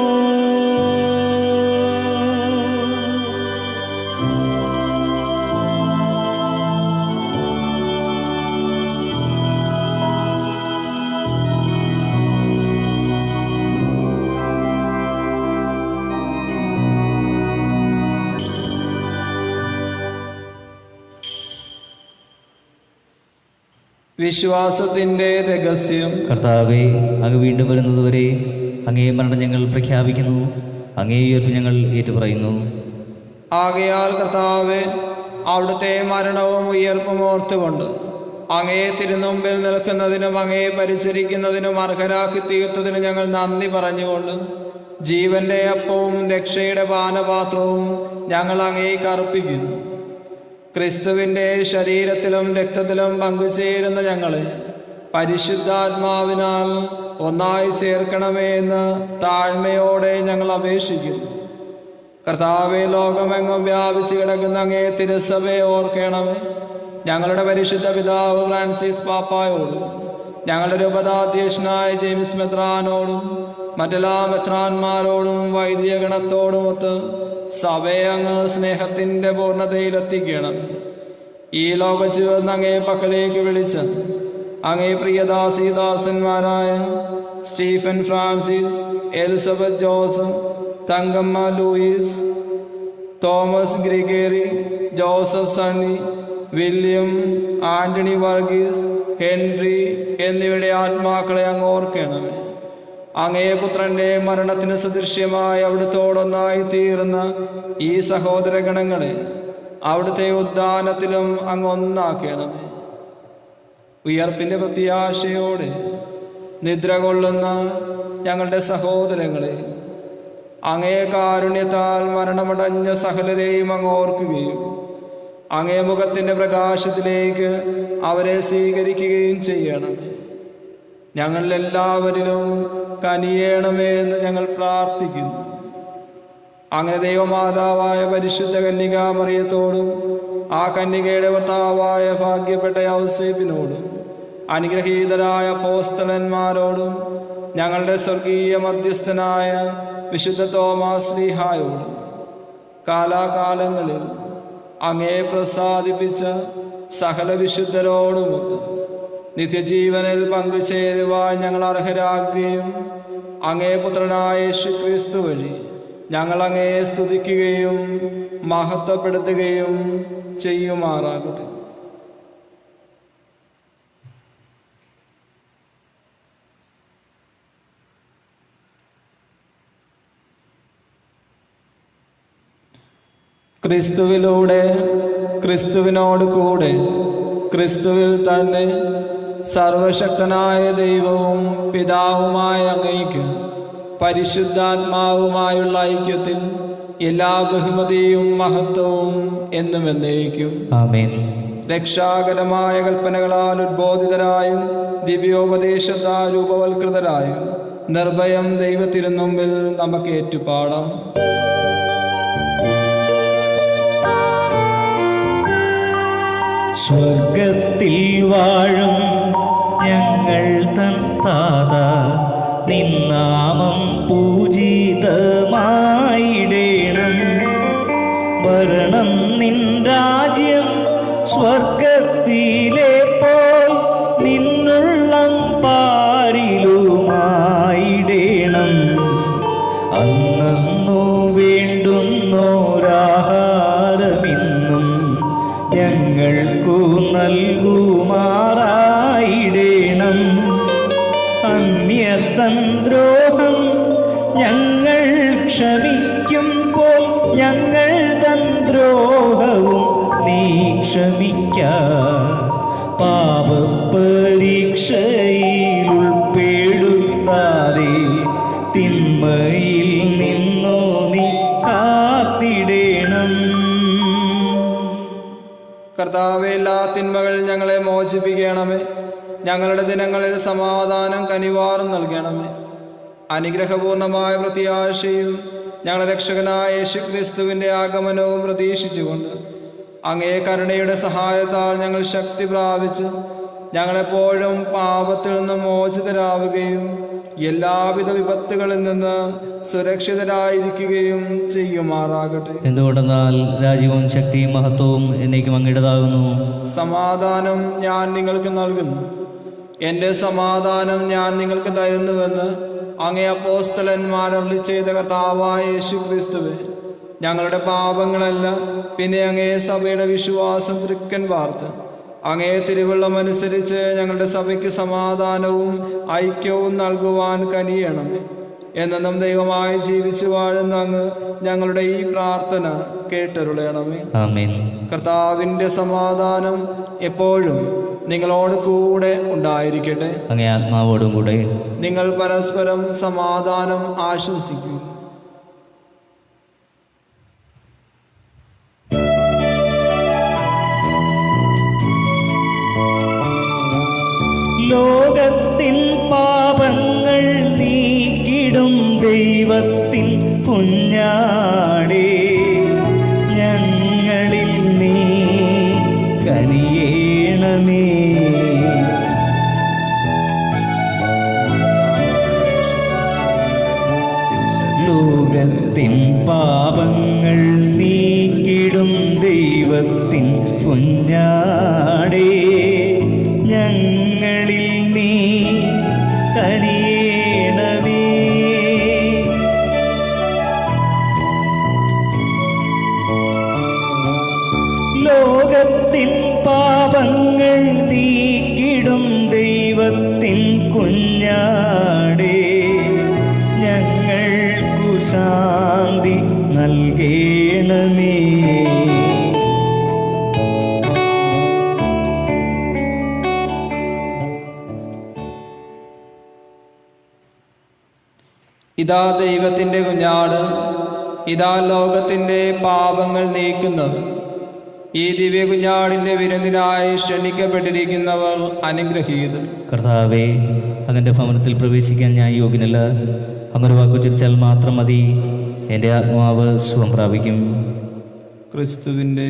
Speaker 2: വിശ്വാസത്തിൻ്റെ രഹസ്യം.
Speaker 1: കർത്താവേ, അങ്ങ് വീണ്ടും വരുന്നതുവരെ അങ്ങേ മരണം ഞങ്ങൾ പ്രഖ്യാപിക്കുന്നു, അങ്ങേ ഉയർപ്പ് ഞങ്ങൾ ഏറ്റുപറയുന്നു.
Speaker 2: ആകയാൽ കർത്താവേ, അവിടുത്തെ മരണവും ഉയർപ്പും ഓർത്തുകൊണ്ട് അങ്ങേ തിരുമുമ്പിൽ നിൽക്കുന്നതിനും അങ്ങേ പരിചരിക്കുന്നതിനും അർഹരാക്കി തീർത്തതിന് ഞങ്ങൾ നന്ദി പറഞ്ഞുകൊണ്ട് ജീവന്റെ അപ്പവും രക്ഷയുടെ പാനപാത്രവും ഞങ്ങൾ അങ്ങേക്ക് അർപ്പിക്കുന്നു. ക്രിസ്തുവിൻ്റെ ശരീരത്തിലും രക്തത്തിലും പങ്കുചേരുന്ന ഞങ്ങളെ പരിശുദ്ധാത്മാവിനാൽ ഒന്നായി ചേർക്കണമേ എന്ന് താഴ്മയോടെ ഞങ്ങൾ അപേക്ഷിക്കുന്നു. കർത്താവേ, ലോകമെങ്ങും വ്യാപിച്ചു കിടക്കുന്ന അങ്ങേ തിരുസഭയെ ഓർക്കണമേ. ഞങ്ങളുടെ പരിശുദ്ധ പിതാവ് ഫ്രാൻസിസ് പാപ്പായോടും ഞങ്ങളുടെ രൂപതാധ്യക്ഷനായ ജെയിംസ് മെത്രാനോടും മറ്റെല്ലാ മെത്രാന്മാരോടും വൈദികഗണത്തോടുമൊത്ത് സഭയെ അങ്ങ് സ്നേഹത്തിൻ്റെ പൂർണ്ണതയിലെത്തിക്കണം. ഈ ലോകജീവൻ അങ്ങേ പക്കലേക്ക് വിളിച്ച അങ്ങേ പ്രിയദാസീദാസന്മാരായ Stephen Francis, Elizabeth Joseph, Thankamma Louis, Thomas Gregory, Joseph Sunny, William, Antony Varghese, Henry എന്നിവയുടെ ആത്മാക്കളെ അങ്ങ് ഓർക്കണമേ. അങ്ങേ പുത്രന്റെ മരണത്തിന് സദൃശ്യമായി അവിടുത്തോടൊന്നായി തീർന്ന ഈ സഹോദരഗണങ്ങളെ അവിടുത്തെ ഉദ്ധാനത്തിലും അങ്ങ് ഒന്നാക്കണമേ. ഉയർപ്പിന്റെ പ്രത്യാശയോടെ നിദ്ര കൊള്ളുന്ന ഞങ്ങളുടെ സഹോദരങ്ങളെ അങ്ങേ കാരുണ്യത്താൽ മരണമടഞ്ഞ സകലരെയും അങ്ങ് ഓർക്കുകയും അങ്ങേ മുഖത്തിന്റെ പ്രകാശത്തിലേക്ക് അവരെ സ്വീകരിക്കുകയും ചെയ്യണം. ഞങ്ങളെല്ലാവരിലും കനിയേണമേ എന്ന് ഞങ്ങൾ പ്രാർത്ഥിക്കുന്നു. അങ്ങനെ ദൈവമാതാവായ പരിശുദ്ധ കന്യകാമറിയത്തോടും ആ കന്യകയുടെ ഭർത്താവായ ഭാഗ്യപ്പെട്ട യൗസേപ്പിനോടും അനുഗ്രഹീതരായ അപ്പോസ്തലന്മാരോടും ഞങ്ങളുടെ സ്വർഗീയ മധ്യസ്ഥനായ വിശുദ്ധ തോമാസ് ശ്ലീഹായോടും കാലാകാലങ്ങളിൽ അങ്ങേ പ്രസാദിപ്പിച്ച സകല വിശുദ്ധരോടുമൊത്ത് നിത്യജീവനിൽ പങ്കുചേരുവാൻ ഞങ്ങൾ അർഹരാകുകയും അങ്ങേ പുത്രനായ യേശുക്രിസ്തു വഴി ഞങ്ങൾ അങ്ങയെ സ്തുതിക്കുകയും മഹത്വപ്പെടുത്തുകയും ചെയ്യുമാറാകട്ടെ. ക്രിസ്തുവിലൂടെ, ക്രിസ്തുവിനോട് കൂടെ, ക്രിസ്തുവിൽ തന്നെ സർവശക്തനായ ദൈവവും പിതാവുമായ അങ്ങയ്ക്ക് പരിശുദ്ധാത്മാവുമായുള്ള ഐക്യത്തിൽ എല്ലാ ബഹുമതിയും മഹത്വവും എന്നും എന്നേക്കും
Speaker 1: ആമേൻ.
Speaker 2: രക്ഷാകരമായ കൽപ്പനകളാൽ ഉദ്ബോധിതരായും ദിവ്യോപദേശത്താൽ രൂപവൽകൃതരായും നിർഭയം ദൈവത്തിരുമുമ്പിൽ നമുക്ക് ഏറ്റുപാടാം.
Speaker 4: സ്വർഗത്തിൽ വാഴും ഞങ്ങൾ തൻ താത, നിന്നാമം പൂജിതമായിടേണം. വരണം നിൻ രാജ്യം സ്വർഗത്തിലെ പോൽ നിന്നുള്ളം പാരിലുമായിടേണം. അന്നു വേണ്ടുന്നോരാഹാരമിന്നും ഞങ്ങൾക്കു നൽകുമാറായിടേണം. തൻ ദ്രോഹം ഞങ്ങൾ ക്ഷമിക്കുമ്പോൾ ഞങ്ങൾ തൻ ദ്രോഹവും നീ ക്ഷമിക്ക. പാപപരീക്ഷയിൽ ഉൾപ്പെടുത്താതെ തിന്മയിൽ നിന്നു നീ കാത്തിടേണം.
Speaker 2: കർത്താവേ, എല്ലാ തിന്മകളിൽ ഞങ്ങളെ മോചിപ്പിക്കണമേ. ഞങ്ങളുടെ ദിനങ്ങളിൽ സമാധാനം കനിവാറും നൽകണമേ. അനുഗ്രഹപൂർണമായ പ്രത്യാശയും ഞങ്ങളുടെ രക്ഷകനായ യേശുക്രിസ്തുവിൻ്റെ ആഗമനവും പ്രതീക്ഷിച്ചുകൊണ്ട് അങ്ങേ കരുണയുടെ സഹായത്താൽ ഞങ്ങൾ ശക്തി പ്രാപിച്ച് ഞങ്ങളെപ്പോഴും പാപത്തിൽ നിന്ന് മോചിതരാവുകയും എല്ലാവിധ വിപത്തുകളിൽ നിന്ന് സുരക്ഷിതരായിരിക്കുകയും ചെയ്യുമാറാകട്ടെ.
Speaker 1: എന്തുകൊണ്ടെന്നാൽ രാജ്യവും ശക്തിയും മഹത്വവും എന്നേക്കും അങ്ങയുടേതാകുന്നു.
Speaker 2: സമാധാനം ഞാൻ നിങ്ങൾക്ക് നൽകുന്നു, എൻ്റെ സമാധാനം ഞാൻ നിങ്ങൾക്ക് തരുന്നുവെന്ന് അങ്ങേ അപ്പോസ്തലന്മാർ അരുളിച്ചെയ്ത കർത്താവായ യേശുക്രിസ്തുവേ, ഞങ്ങളുടെ പാപങ്ങളല്ല പിന്നെ അങ്ങേ സഭയുടെ വിശ്വാസം തൃക്കൻ വാർത്ത് അങ്ങേ തിരുവള്ളമനുസരിച്ച് ഞങ്ങളുടെ സഭയ്ക്ക് സമാധാനവും ഐക്യവും നൽകുവാൻ കനിയണമേ. എന്നും ദൈവമായി ജീവിച്ചു വാഴുന്ന അങ്ങ് ഞങ്ങളുടെ ഈ പ്രാർത്ഥന കേട്ടരുളയണമേ.
Speaker 1: ആമേൻ.
Speaker 2: കർത്താവിൻ്റെ സമാധാനം എപ്പോഴും നിങ്ങളോട് കൂടെ ഉണ്ടായിരിക്കട്ടെ.
Speaker 1: അങ്ങേ ആത്മാവോടും കൂടെ.
Speaker 2: നിങ്ങൾ പരസ്പരം സമാധാനം ആശംസിക്കൂ.
Speaker 4: ലോകത്തിൻ പാപങ്ങൾ നീക്കിടും ദൈവത്തിൻ കുഞ്ഞാടേ, ഞങ്ങളിൽ നീ കനിയേണമേ. ലോകത്തിൻ പാപങ്ങൾ നീക്കിടും ദൈവത്തിൻ കുഞ്ഞാടേ, ഞങ്ങളിൽ നീ കനിയേണമേ. ലോകത്തിൻ പാപങ്ങൾ നീക്കിടും ദൈവത്തിൻ കുഞ്ഞാടേ, ഞങ്ങൾക്കു ശാന്തി നൽകേണമേ.
Speaker 2: ഇതാ ദൈവത്തിൻ്റെ കുഞ്ഞാട്, ഇതാ ലോകത്തിൻ്റെ പാപങ്ങൾ നീക്കുന്നത്. ഈ ദിവ്യ കുഞ്ഞാടിൻ്റെ വിരുന്നിനായി ക്ഷണിക്കപ്പെട്ടിരിക്കുന്നവർ അനുഗ്രഹീതർ.
Speaker 1: കർത്താവേ, അങ്ങൻ്റെ ഭവനത്തിൽ പ്രവേശിക്കാൻ ഞാൻ യോഗ്യനല്ല. അങ്ങൊരു വാക്കുച്ചരിച്ചാൽ മാത്രം മതി, എൻ്റെ ആത്മാവ് സുഖം പ്രാപിക്കും.
Speaker 2: ക്രിസ്തുവിൻ്റെ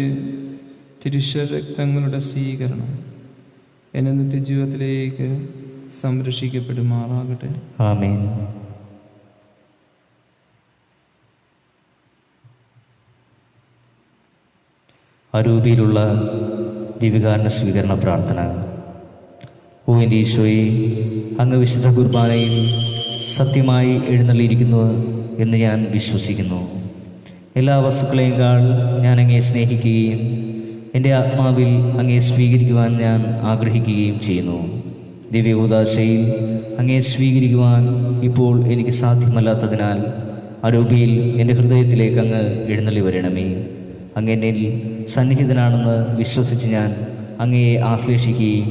Speaker 2: തിരുശരക്തങ്ങളുടെ സ്വീകരണം എന്നെ നിത്യജീവിതത്തിലേക്ക് സംരക്ഷിക്കപ്പെടുമാറാകട്ടെ.
Speaker 1: ആമേൻ. അരൂപിയിലുള്ള ദിവ്യകാരുണ്യ സ്വീകരണ പ്രാർത്ഥന. ഓ എൻ്റെ ഈശോയെ, അങ്ങ് വിശുദ്ധ കുർബാനയിൽ സത്യമായി എഴുന്നള്ളിയിരിക്കുന്നു എന്ന് ഞാൻ വിശ്വസിക്കുന്നു. എല്ലാ വസ്തുക്കളെക്കാൾ ഞാൻ അങ്ങയെ സ്നേഹിക്കുകയും എൻ്റെ ആത്മാവിൽ അങ്ങയെ സ്വീകരിക്കുവാൻ ഞാൻ ആഗ്രഹിക്കുകയും ചെയ്യുന്നു. ദിവ്യകൂദാശയിൽ അങ്ങയെ സ്വീകരിക്കുവാൻ ഇപ്പോൾ എനിക്ക് സാധ്യമല്ലാത്തതിനാൽ അരൂപിയിൽ എൻ്റെ ഹൃദയത്തിലേക്ക് അങ്ങ് എഴുന്നള്ളി വരണമേ. അങ്ങ് എന്നിൽ സന്നിഹിതനാണെന്ന് വിശ്വസിച്ച് ഞാൻ അങ്ങയെ ആശ്ലേഷിക്കുകയും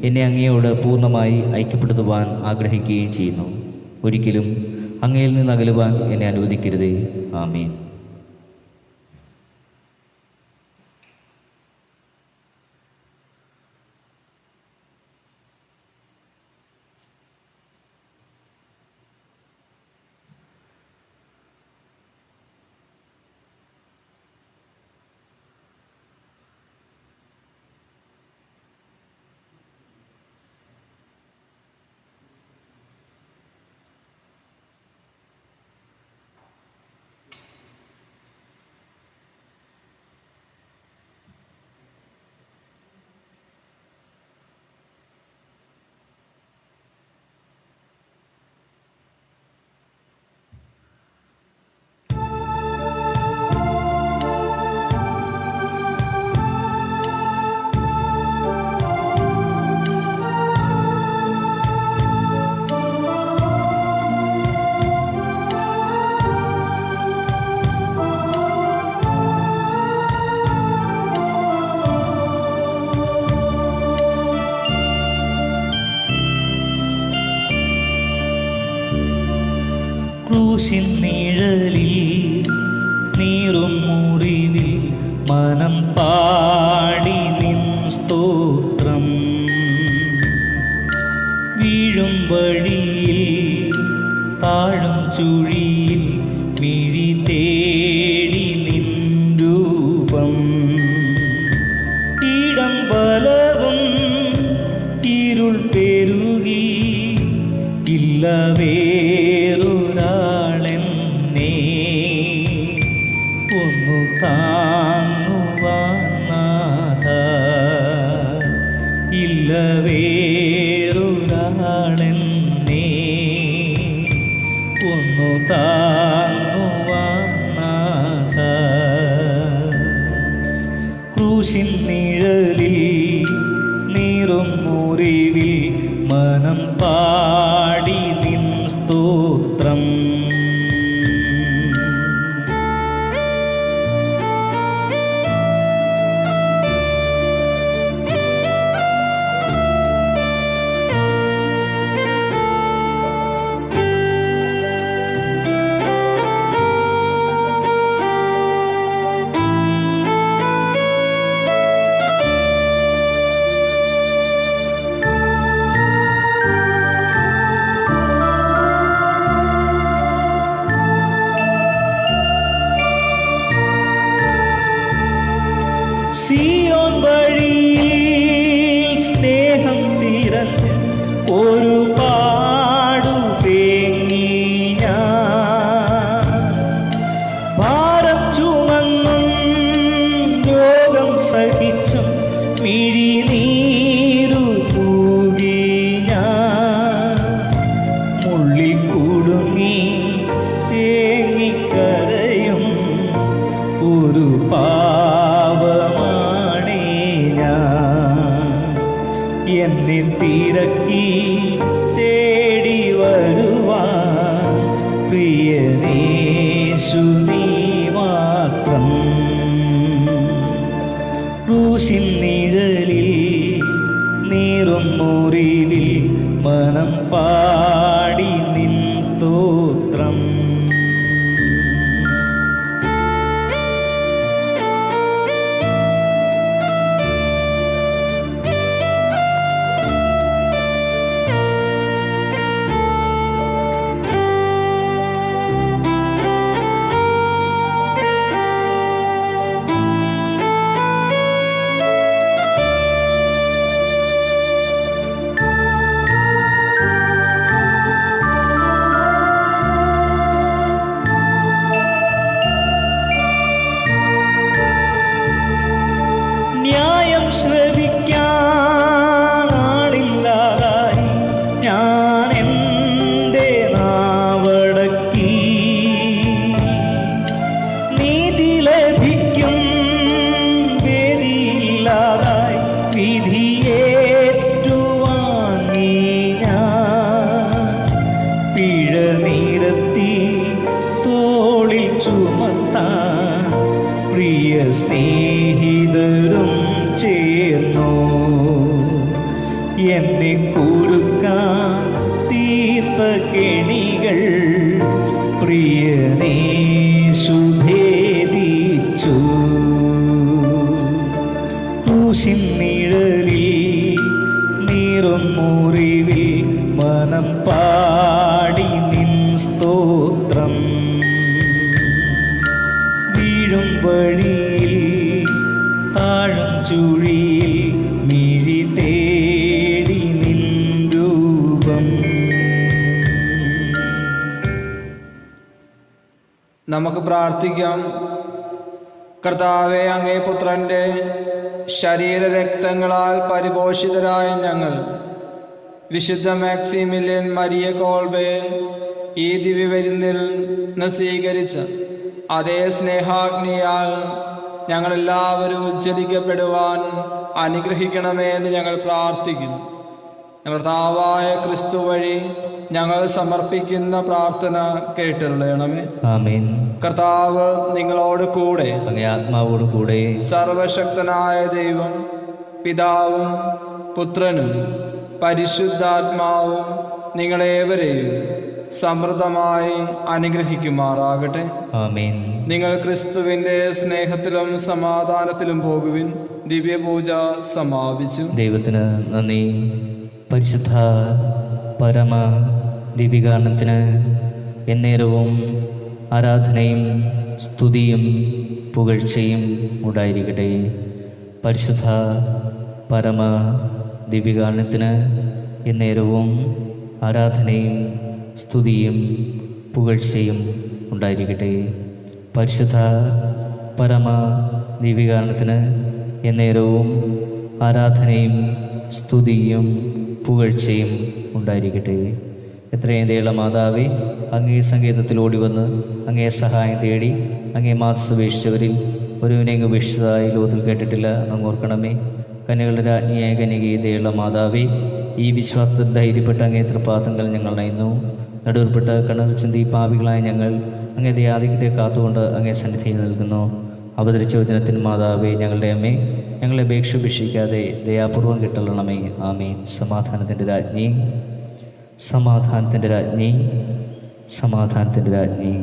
Speaker 1: എന്നെ അങ്ങയോട് പൂർണ്ണമായി ഐക്യപ്പെടുത്തുവാൻ ആഗ്രഹിക്കുകയും ചെയ്യുന്നു. ഒരിക്കലും അങ്ങയിൽ നിന്ന് അകലുവാൻ എന്നെ അനുവദിക്കരുതേ. ആമേൻ.
Speaker 4: ക്രൂശിൻ നിഴലിൽ നീറും മുറിവിൽ മനം പാടി നിൻ സ്തോത്രം. വീഴും വഴിയിൽ താഴും ചുഴിയിൽ മിഴി തേടി നിൻ രൂപം. ഇടം വലവും ഇരുൾ പെരുകി ഇല്ല വേറൊരാളെന്നെ ഒന്നു താങ്ങുവാൻ നാഥ. ഇല്ല വേറൊരാളെന്നെ ഒന്നു താങ്ങുവാൻ നാഥ. ക്രൂശിൻ നിഴലിൽ നീറും മുറിവിൽ മനം പാടി നിൻ സ്തോത്രം. സിയോൻ വഴിയിൽ സ്നേഹം തിരഞ്ഞ് ഒരു പാടു തേങ്ങി ഞാൻ. ഭാരം ചുമന്നും രോഗം സഹിച്ചും മിഴിനീരു തൂകി ഞാൻ. മുള്ളിൽ കുടുങ്ങി തേങ്ങിക്കരയും ഒരു പാവമാണേ ഞാൻ. എന്നെ തിരക്കി തേടി വരുവാൻ പ്രിയനേശു നീ മാത്രം. ക്രൂശിൻ നിഴലിൽ നീറും മുറിവിൽ മനം പാടി നിൻ സ്തോത്രം. ന്യായം ശ്രവിക്കാനാളില്ലാതായി ഞാൻ എൻ്റെ നാവടക്കി. നീതി ലഭിക്കും വേദിയില്ലാതായി വിധിയേറ്റുവാങ്ങി ഞാൻ. പിഴ നിരത്തി തോളിൽ ചുമത്താൻ പ്രിയ സ്നേഹിതരും ചേർന്നു. എന്നെ കുരുക്കാൻ തീർത്ത കെണികൾ പ്രിയനേശു ഭേദിച്ചു. ക്രൂശിൻ നിഴലിൽ നീറും മുറിവിൽ മനം പാടി നിൻ സ്തോത്രം. വീഴും വഴിയിൽ താഴും ചുഴിയിൽ മിഴി തേടി നിൻ രൂപം.
Speaker 2: നമുക്ക് പ്രാർത്ഥിക്കാം. കർത്താവെ, അങ്ങേ പുത്രന്റെ ശരീരരക്തങ്ങളാൽ പരിപോഷിതരായ ഞങ്ങൾ വിശുദ്ധ മാക്സിമിലിയൻ മരിയ കോൾബെ ഈ ദിവ്യവിരുന്നിൽ സ്വീകരിച്ച അതേ സ്നേഹാഗ്നിയാൽ ഞങ്ങളെല്ലാവരും ഉജ്ജ്വലിക്കപ്പെടുവാൻ അനുഗ്രഹിക്കണമേ എന്ന് ഞങ്ങൾ പ്രാർത്ഥിക്കുന്നു. ഞങ്ങളുടെ കർത്താവായ ക്രിസ്തു വഴി ഞങ്ങൾ സമർപ്പിക്കുന്ന പ്രാർത്ഥന കേട്ടരുളയണമേ.
Speaker 1: ആമേൻ.
Speaker 2: കർത്താവ് നിങ്ങളോട് കൂടെ,
Speaker 1: അങ്ങേ ആത്മാവോട് കൂടെ.
Speaker 2: സർവശക്തനായ ദൈവം പിതാവും പുത്രനും പരിശുദ്ധാത്മാവും നിങ്ങളേവരെയും സമൃദ്ധമായി അനുഗ്രഹിക്കുമാറാകട്ടെ.
Speaker 1: ആമേൻ.
Speaker 2: നിങ്ങൾ ക്രിസ്തുവിൻ്റെ സ്നേഹത്തിലും സമാധാനത്തിലും പോകുവിൻ. ദിവ്യപൂജ സമാപിച്ചു.
Speaker 1: ദൈവത്തിന് നന്ദി. പരിശുദ്ധ പരമ ദീപികാരണത്തിന് എന്നേരവും ആരാധനയും സ്തുതിയും പുകഴ്ചയും ഉണ്ടായിരിക്കട്ടെ. പരിശുദ്ധ പരമ ദീപികാരണത്തിന് എന്നേരവും ആരാധനയും സ്തുതിയും പുകഴ്ചയും ഉണ്ടായിരിക്കട്ടെ. പരിശുദ്ധ പരമ ദീപികാരണത്തിന് എന്നേരവും ആരാധനയും സ്തുതിയും പുകഴ്ചയും ഉണ്ടായിരിക്കട്ടെ. എത്രയും ദയുള്ള മാതാവേ, അങ്ങേ സങ്കേതത്തിൽ ഓടി വന്ന് അങ്ങേ സഹായം തേടി അങ്ങേ മാതൃസപേക്ഷിച്ചവരിൽ ഒരുവിനെയും ഉപേക്ഷിച്ചതായി ലോകത്തിൽ കേട്ടിട്ടില്ല. അങ്ങ് ഓർക്കണമേ. കന്യകളുടെ രാജ്ഞിയായ കന്യകേ, ദയുള്ള മാതാവേ, ഈ വിശ്വാസത്തിൽ ധൈര്യപ്പെട്ട അങ്ങേ തൃപ്പാദങ്ങൾ ഞങ്ങൾ നയിന്നു. നടുവിൽപ്പെട്ട് കണ്ണർ ചിന്തി പാപികളായ ഞങ്ങൾ അങ്ങേ ദയാധിക്യത്തെ കാത്തുകൊണ്ട് അങ്ങേ സന്നിധിയിൽ നിൽക്കുന്നു. അവതരിച്ച വചനത്തിന് മാതാവേ, ഞങ്ങളുടെ അമ്മേ, ഞങ്ങളെ ഉപേക്ഷിക്കാതെ ദയാപൂർവം കിട്ടണമേ. ആമേൻ. സമാധാനത്തിൻ്റെ രാജ്ഞി, സമാധാനത്തിൻ്റെ രാജ്ഞി, സമാധാനത്തിൻ്റെ രാജ്ഞി.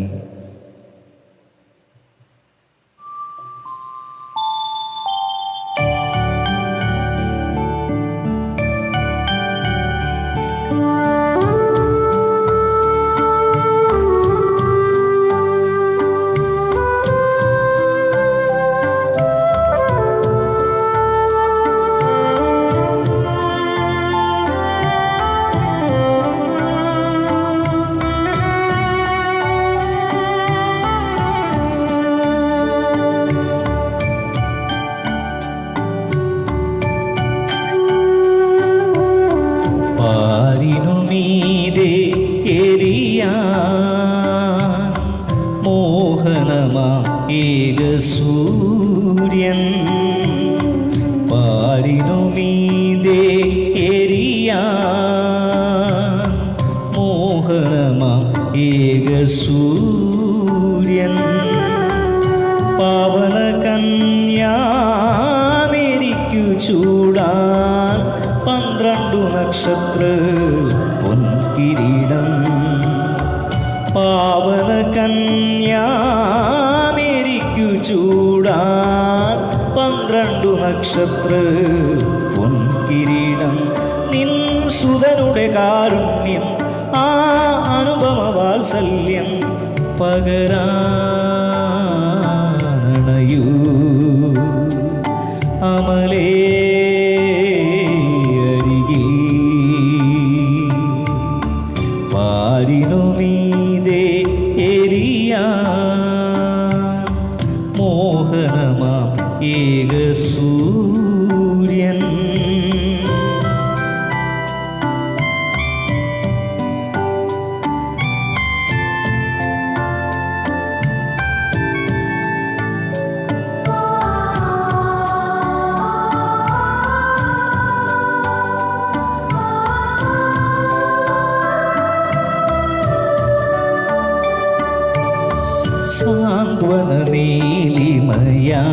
Speaker 4: സൂര്യൻ പാരിനുമീതേ എരിയാൻ മോഹനമാം ഏക സൂര്യൻ പാവന കന്യാമേരിക്കു ചൂടാൻ 12 നക്ഷത്ര പൊൻകിരീടം പാവന കന്യാമേരിക്കു ചൂടാൻ 12 നക്ഷത്ര പൊൻകിരീടം നിൻ സുതനുടെ കാരുണ്യം ആ അനുപമ വാത്സല്യം പകരാനണയൂ അമലേ അരികിൽ പാരിനുമീതേ എരിയാൻ മോഹനമാം ഏക സൂര്യൻ സാന്ത്വന നീലിമയാ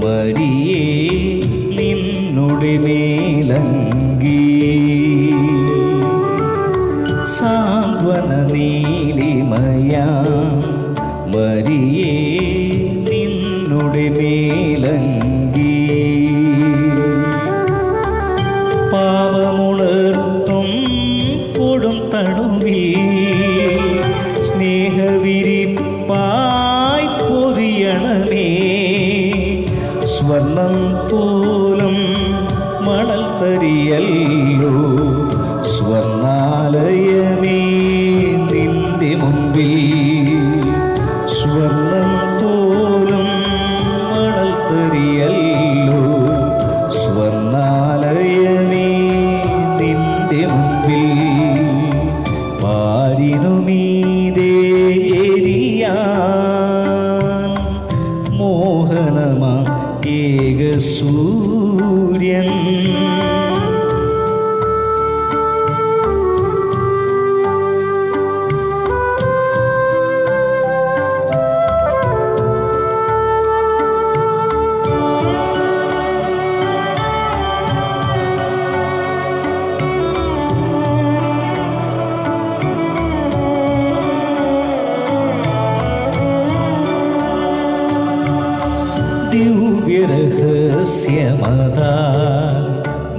Speaker 4: മരിയേ നിന്നുടെ മേലങ്കി സാന്ത്വന നീലിമയാ മരിയേ നിന്നുടെ മേലങ്കി പാപമുണർത്തും കൊടും തണുവിൽ സ്നേഹവിരിപ്പായി പൊതിയണമേ സ്വർണം പോലും മണൽ തരിയല്ലോ സ്വർണാലയമേ നിന്റെ മുമ്പിൽ സ്വർണം പോലും മണൽ തരിയല്ലോ സ്വർണാലയമേ നിന്റെ മുമ്പിൽ പാരിനുമീതേ എരിയാൻ മോഹനമാ ഏക സൂര്യൻ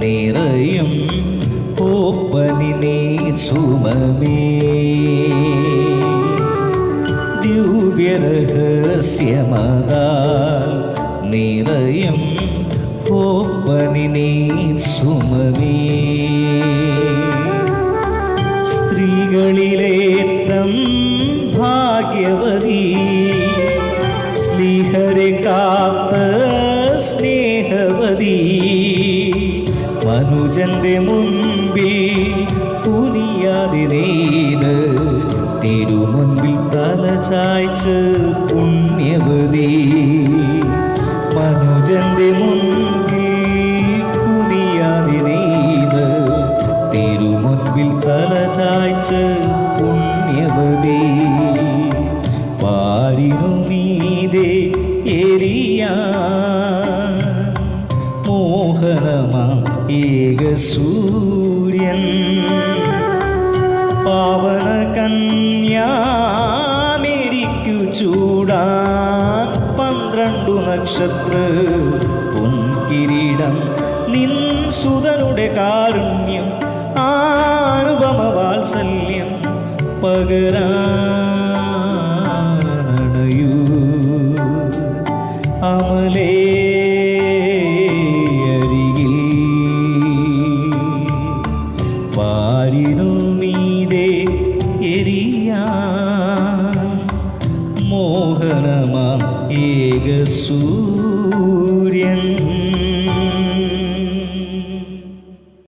Speaker 4: നിറയും ഓപ്പനി നീ സുമമേ ദിവ്യരഹസ്യമതാൽ നിറയും ഓപ്പനി നീ സുമമേ സ്ത്രീകളിലേറ്റം ഭാഗ്യവതി സ്നേഹരെ കാത്ത സ്നേഹവതി മനുജന്റെ മുൻപിൽ തുനിയാതെ നീത് തിരുമുൻപിൽ തല ചായ്ച്ച് പുണ്യവതി മനുജന്റെ മുൻപിൽ തുനിയാതെ നീത് തിരുമുൻപിൽ തല ചായ്ച്ച് പുണ്യവതി പാരിനു മീതെ എരിയ മോഹനമാം ഏകസൂര്യൻ പാവന കന്യാമേരിക്കു ചൂടാൻ 12 നക്ഷത്ര പൊൻകിരീടം നിൻ സുതനുടെ കാരുണ്യം അനുപമ വാത്സല്യം പകരാൻ